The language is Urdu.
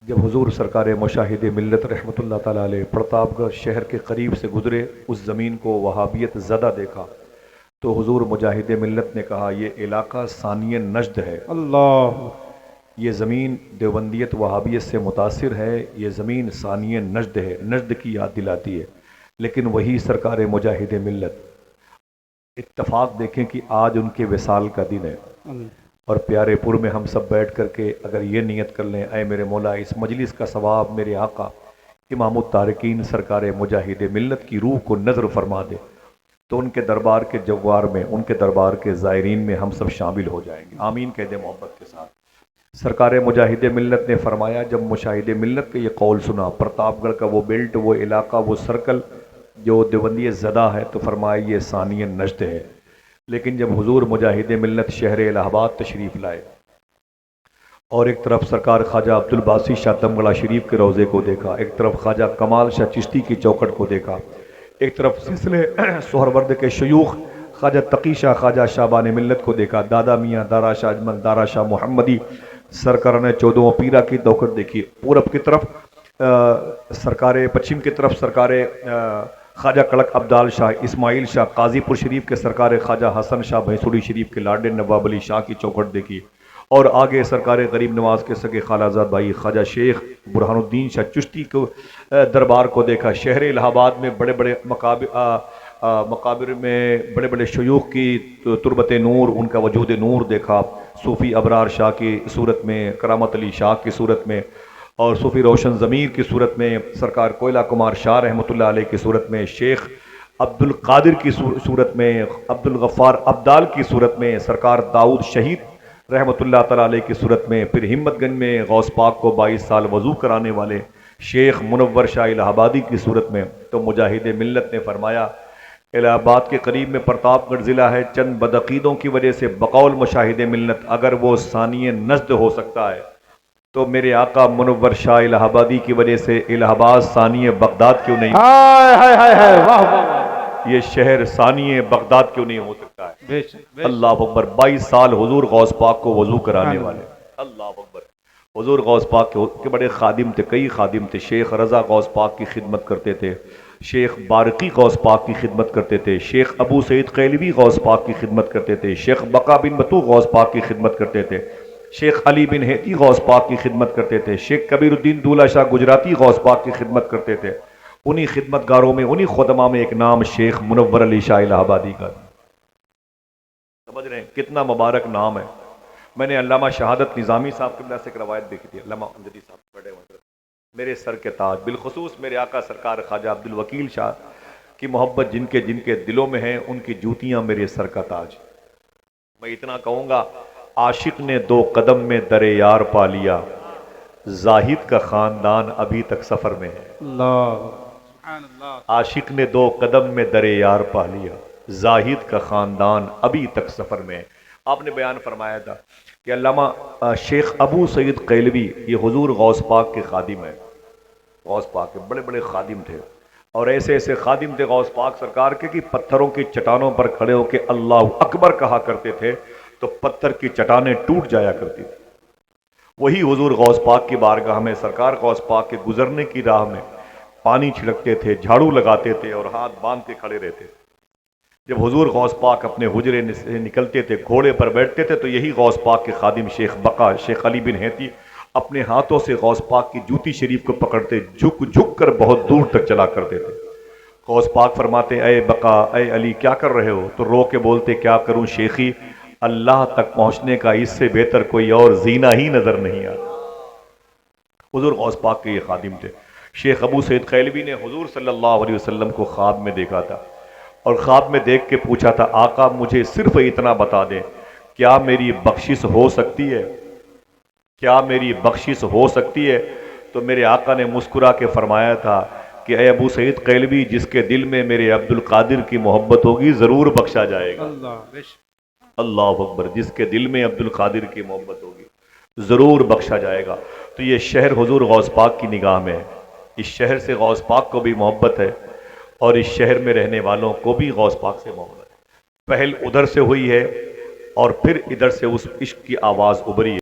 جب حضور سرکار مشاہد ملت رحمۃ اللہ تعالیٰ علیہ پرتاپ گڑھ شہر کے قریب سے گزرے، اس زمین کو وہابیت زدہ دیکھا تو حضور مجاہد ملت نے کہا یہ علاقہ ثانی نجد ہے، اللہ یہ زمین دیوبندیت وہابیت سے متاثر ہے، یہ زمین ثانی نجد ہے، نجد کی یاد دلاتی ہے۔ لیکن وہی سرکار مجاہد ملت، اتفاق دیکھیں کہ آج ان کے وصال کا دن ہے، اور پیارے پور میں ہم سب بیٹھ کر کے اگر یہ نیت کر لیں، اے میرے مولا اس مجلس کا ثواب میرے آقا امام التارکین سرکار مجاہد ملت کی روح کو نظر فرما دے، تو ان کے دربار کے جوار میں، ان کے دربار کے زائرین میں ہم سب شامل ہو جائیں گے۔ آمین کہہ دیں محبت کے ساتھ۔ سرکار مجاہد ملت نے فرمایا، جب مشاہد ملت کا یہ قول سنا، پرتاپ گڑھ کا وہ بیلٹ، وہ علاقہ، وہ سرکل جو دیوبندی زدہ ہے، تو فرمایا یہ ثانی نجد ہے۔ لیکن جب حضور مجاہد ملت شہر الہ آباد تشریف لائے اور ایک طرف سرکار خواجہ عبد الباسی شاہ تمغلہ شریف کے روضے کو دیکھا، ایک طرف خواجہ کمال شاہ چشتی کی چوکھٹ کو دیکھا، ایک طرف سلسلے سہرورد کے شیوخ خواجہ تقی شاہ خواجہ شعبان ملت کو دیکھا، دادا میاں دارا شاہ اجمل دارا شاہ محمدی سرکارانہ چودھواں پیرا کی چوکھٹ دیکھی، پورب کی طرف سرکار پچھم کی طرف سرکار خواجہ کڑک عبدال شاہ اسماعیل شاہ قاضی پور شریف کے سرکار خواجہ حسن شاہ بھینسوری شریف کے لاڈے نواب علی شاہ کی چوکھٹ دیکھی، اور آگے سرکار غریب نواز کے سگے خالہ زاد بھائی خواجہ شیخ برہان الدین شاہ چشتی کو دربار کو دیکھا۔ شہر الہ آباد میں بڑے بڑے مقابر میں بڑے بڑے شیوخ کی تربت نور، ان کا وجود نور دیکھا، صوفی ابرار شاہ کی صورت میں، کرامت علی شاہ کی صورت میں، اور صوفی روشن ضمیر کی صورت میں، سرکار کوئلہ کمار شاہ رحمۃ اللہ علیہ کی صورت میں، شیخ عبد القادر کی صورت میں، عبد الغفار عبدال کی صورت میں، سرکار داؤد شہید رحمۃ اللہ تعالیٰ علیہ کی صورت میں، پھر ہمت گنج میں غوث پاک کو 22 سال وضو کرانے والے شیخ منور شاہ الہ آبادی کی صورت میں۔ تو مجاہد ملت نے فرمایا، الہ آباد کے قریب میں پرتاپ گڑھ ضلع ہے، چند بدعقیدوں کی وجہ سے بقول مشاہد ملت اگر وہ ثانی نجد ہو سکتا ہے تو میرے آقا منور شاہ الہ آبادی کی وجہ سے الہ آباد ثانی بغداد کیوں نہیں؟ یہ شہر ثانی بغداد کیوں نہیں ہو سکتا ہے؟ اللہ اکبر۔ 22 سال حضور غوث پاک کو وضو کرانے والے، اللہ اکبر۔ حضور غوث پاک کے بڑے خادم تھے، کئی خادم تھے۔ شیخ رضا غوث پاک کی خدمت کرتے تھے، شیخ بارقی غوث پاک کی خدمت کرتے تھے، شیخ ابو سعید قیلوی غوث پاک کی خدمت کرتے تھے، شیخ بقا بن بطو غوث پاک کی خدمت کرتے تھے، شیخ علی بن ہیتی غوث پاک کی خدمت کرتے تھے، شیخ کبیر الدین دولہ شاہ گجراتی غوث پاک کی خدمت کرتے تھے۔ انہی خدمت گاروں میں، انہی خدماء میں ایک نام شیخ منور علی شاہ الہ آبادی کا، سمجھ رہے ہیں کتنا مبارک نام ہے۔ میں نے علامہ شہادت نظامی صاحب قبلہ سے ایک روایت دیکھی تھی، علامہ امجدی صاحب بیٹھے ہوئے، میرے سر کے تاج، بالخصوص میرے آقا سرکار خواجہ عبد الوکیل شاہ کی محبت جن کے دلوں میں ہیں، ان کی جوتیاں میرے سر کا تاج۔ میں اتنا کہوں گا، عاشق نے 2 قدم میں در یار پا لیا، زاہد کا خاندان ابھی تک سفر میں ہے۔ عاشق نے 2 قدم میں در یار پا لیا، زاہد کا خاندان ابھی تک سفر میں ہے۔ آپ نے بیان فرمایا تھا کہ علامہ شیخ ابو سعید قیلوی یہ حضور غوث پاک کے خادم ہیں، غوث پاک کے بڑے بڑے خادم تھے، اور ایسے ایسے خادم تھے غوث پاک سرکار کے کہ پتھروں کی چٹانوں پر کھڑے ہو کے اللہ اکبر کہا کرتے تھے تو پتھر کی چٹانیں ٹوٹ جایا کرتی تھی۔ وہی حضور غوث پاک کی بارگاہ میں سرکار غوث پاک کے گزرنے کی راہ میں پانی چھڑکتے تھے، جھاڑو لگاتے تھے اور ہاتھ باندھ کے کھڑے رہتے تھے۔ جب حضور غوث پاک اپنے حجرے سے نکلتے تھے، گھوڑے پر بیٹھتے تھے، تو یہی غوث پاک کے خادم شیخ بقا شیخ علی بن ہیتی اپنے ہاتھوں سے غوث پاک کی جوتی شریف کو پکڑتے، جھک جھک کر بہت دور تک چلا کرتے تھے۔ غوث پاک فرماتے، اے بقا، اے علی، کیا کر رہے ہو؟ تو رو کے بولتے، کیا کروں شیخی، اللہ تک پہنچنے کا اس سے بہتر کوئی اور زینہ ہی نظر نہیں آتا۔ حضور غوث پاک کے یہ خادم تھے۔ شیخ ابو سعید قیلوی نے حضور صلی اللہ علیہ وسلم کو خواب میں دیکھا تھا، اور خواب میں دیکھ کے پوچھا تھا، آقا مجھے صرف اتنا بتا دیں، کیا میری بخشش ہو سکتی ہے؟ کیا میری بخشش ہو سکتی ہے؟ تو میرے آقا نے مسکرا کے فرمایا تھا کہ اے ابو سعید قیلوی، جس کے دل میں میرے عبد القادر کی محبت ہوگی ضرور بخشا جائے گا۔ اللہ اکبر، جس کے دل میں عبد القادر کی محبت ہوگی ضرور بخشا جائے گا۔ تو یہ شہر حضور غوث پاک کی نگاہ میں ہے، اس شہر سے غوث پاک کو بھی محبت ہے، اور اس شہر میں رہنے والوں کو بھی غوث پاک سے محبت ہے۔ پہل ادھر سے ہوئی ہے اور پھر ادھر سے اس عشق کی آواز ابھری ہے۔